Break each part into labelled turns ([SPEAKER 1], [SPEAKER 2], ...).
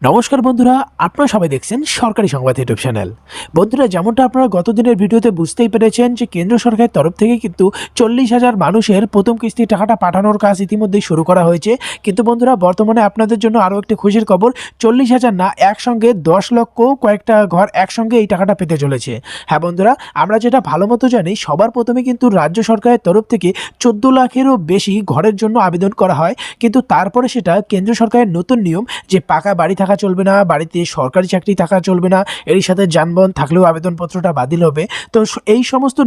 [SPEAKER 1] নমস্কার বন্ধুরা, আপনারা সবাই দেখছেন সরকারি সংবাদ ইউটিউব চ্যানেল। বন্ধুরা, যেমনটা আপনারা গত দিনের ভিডিওতে বুঝতেই পেরেছেন যে কেন্দ্র সরকারের তরফ থেকে কিন্তু 40,000 মানুষের প্রথম কিস্তির টাকাটা পাঠানোর কাজ ইতিমধ্যেই শুরু করা হয়েছে। কিন্তু বন্ধুরা, বর্তমানে আপনাদের জন্য আরও একটি খুশির খবর, 40,000 না, একসঙ্গে 10 লক্ষ কয়েকটা ঘর একসঙ্গে এই টাকাটা পেতে চলেছে। হ্যাঁ বন্ধুরা, আমরা যেটা ভালো মতো জানি, সবার প্রথমে কিন্তু রাজ্য সরকারের তরফ থেকে 14 লাখেরও বেশি ঘরের জন্য আবেদন করা হয়। কিন্তু তারপরে সেটা কেন্দ্র সরকারের নতুন নিয়ম যে পাকা বাড়ি থাকা চলবে না, বাড়িতে সরকারি চাকরি থাকা চলবে না, এরই সাথে যানবাহন থাকলেও আবেদনপত্রটা বাতিল হবে। তো এই সমস্ত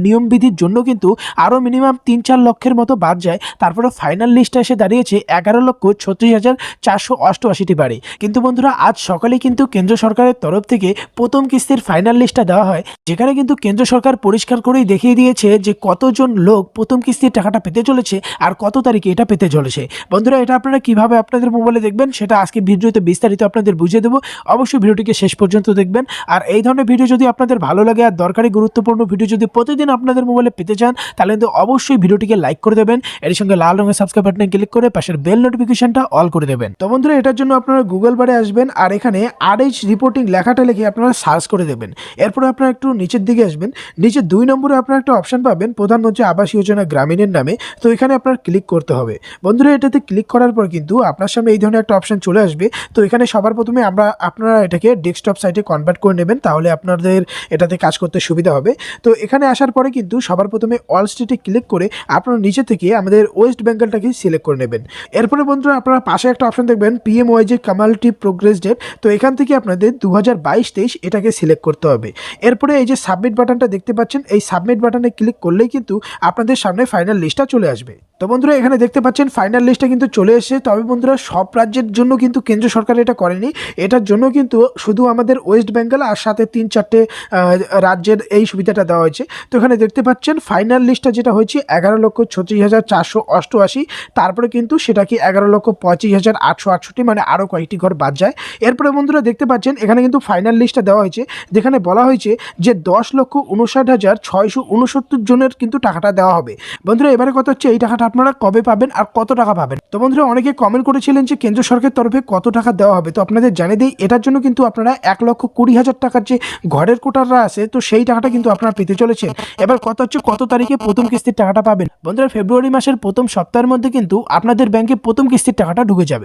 [SPEAKER 1] নিয়মবিধির জন্য কিন্তু আরও মিনিমাম 3-4 লক্ষের মতো বাদ যায়। তারপরে ফাইনাল লিস্টে এসে দাঁড়িয়েছে 11,36,488টি বাড়ি। কিন্তু বন্ধুরা, আজ সকালে কিন্তু কেন্দ্র সরকারের তরফ থেকে প্রথম কিস্তির ফাইনাল লিস্টটা দেওয়া হয়, যেখানে কিন্তু কেন্দ্র সরকার পরিষ্কার করেই দেখিয়ে দিয়েছে যে কতজন লোক প্রথম কিস্তির টাকাটা পেতে চলেছে আর কত তারিখে এটা পেতে চলেছে। বন্ধুরা, এটা আপনারা কিভাবে আপনাদের মোবাইলে দেখবেন সেটা আজকে ভিডিওতে বিস্তারিত আপনাদের বুঝিয়ে দেবো। অবশ্যই ভিডিওটিকে শেষ পর্যন্ত দেখবেন। আর এই ধরনের ভিডিও যদি আপনাদের ভালো লাগে আর দরকারি গুরুত্বপূর্ণ ভিডিও যদি প্রতিদিন আপনাদের মোবাইলে পেতে চান, তাহলে কিন্তু অবশ্যই ভিডিওটিকে লাইক করে দেবেন। এর সঙ্গে লাল রঙের সাবস্ক্রাইব বাটনে ক্লিক করে পাশের বেল নোটিফিকেশনটা অল করে দেবেন। তো বন্ধুরা, এটার জন্য আপনারা গুগল বারে আসবেন আর এখানে RH রিপোর্টিং লেখাটা লিখে আপনারা সার্চ করে দেবেন। এরপরে আপনারা একটু নিচের দিকে আসবেন, নিচে 2 নম্বরে আপনারা একটা অপশন পাবেন প্রধানমন্ত্রী আবাস যোজনা গ্রামীণের নামে। তো এখানে আপনার ক্লিক করতে হবে। বন্ধুরা, এটাতে ক্লিক করার পর কিন্তু আপনার সামনে এই ধরনের একটা অপশন চলে আসবে। তো এখানে সবার প্রথমে আপনারা এটাকে ডেস্কটপ সাইটে কনভার্ট করে নেবেন, তাহলে আপনাদের এটাতে কাজ করতে সুবিধা হবে। তো এখানে আসার পরে কিন্তু সবার প্রথমে অল স্টেটে ক্লিক করে আপনারা নিচে থেকে আমাদের ওয়েস্ট বেঙ্গলটাকে সিলেক্ট করে নেবেন। এরপরে বন্ধুরা, আপনারা পাশে একটা অপশন দেখবেন PMOYJ কামালটি প্রোগ্রেস ডেট। তো এখান থেকে আপনাদের 2022-23 এটাকে সিলেক্ট করতে হবে। এরপরে এই যে সাবমিট বাটনটা দেখতে পাচ্ছেন, এই সাবমিট বাটনে ক্লিক করলেই কিন্তু আপনাদের সামনে ফাইনাল লিস্টটা চলে আসবে। তো বন্ধুরা, এখানে দেখতে পাচ্ছেন ফাইনাল লিস্টটা কিন্তু চলে এসেছে। তবে বন্ধুরা, সব রাজ্যের জন্য কিন্তু কেন্দ্র সরকার এটা করেনি। এটার জন্য কিন্তু শুধু আমাদের ওয়েস্ট বেঙ্গল আর সাথে 3-4টে রাজ্যের এই সুবিধাটা দেওয়া হয়েছে। তো এখানে দেখতে পাচ্ছেন ফাইনাল লিস্টটা যেটা হয়েছে 11,36,488। তারপরে কিন্তু সেটা কি 11,25,868, মানে আরও কয়েকটি ঘর বাদ যায়। এরপরে বন্ধুরা দেখতে পাচ্ছেন এখানে কিন্তু ফাইনাল লিস্টটা দেওয়া হয়েছে, যেখানে বলা হয়েছে যে 10,59,669 জনের কিন্তু টাকাটা দেওয়া হবে। বন্ধুরা, এবারে কথা হচ্ছে এই টাকাটা আপনারা কবে পাবেন আর কত টাকা পাবেন। তো বন্ধুরা, অনেকে কমেন্ট করেছিলেন যে কেন্দ্র সরকারের তরফে কত টাকা দেওয়া হবে। তো আপনাদের জানিয়ে দিই, এটার জন্য কিন্তু আপনারা 1,20,000 টাকার যে ঘরের কোটাররা আছে, তো সেই টাকাটা কিন্তু আপনারা পেতে চলেছেন। এবার কথা হচ্ছে কত তারিখে প্রথম কিস্তির টাকাটা পাবেন। বন্ধুরা, ফেব্রুয়ারি মাসের প্রথম সপ্তাহের মধ্যে কিন্তু আপনাদের ব্যাংকে প্রথম কিস্তির টাকাটা ঢুকে যাবে।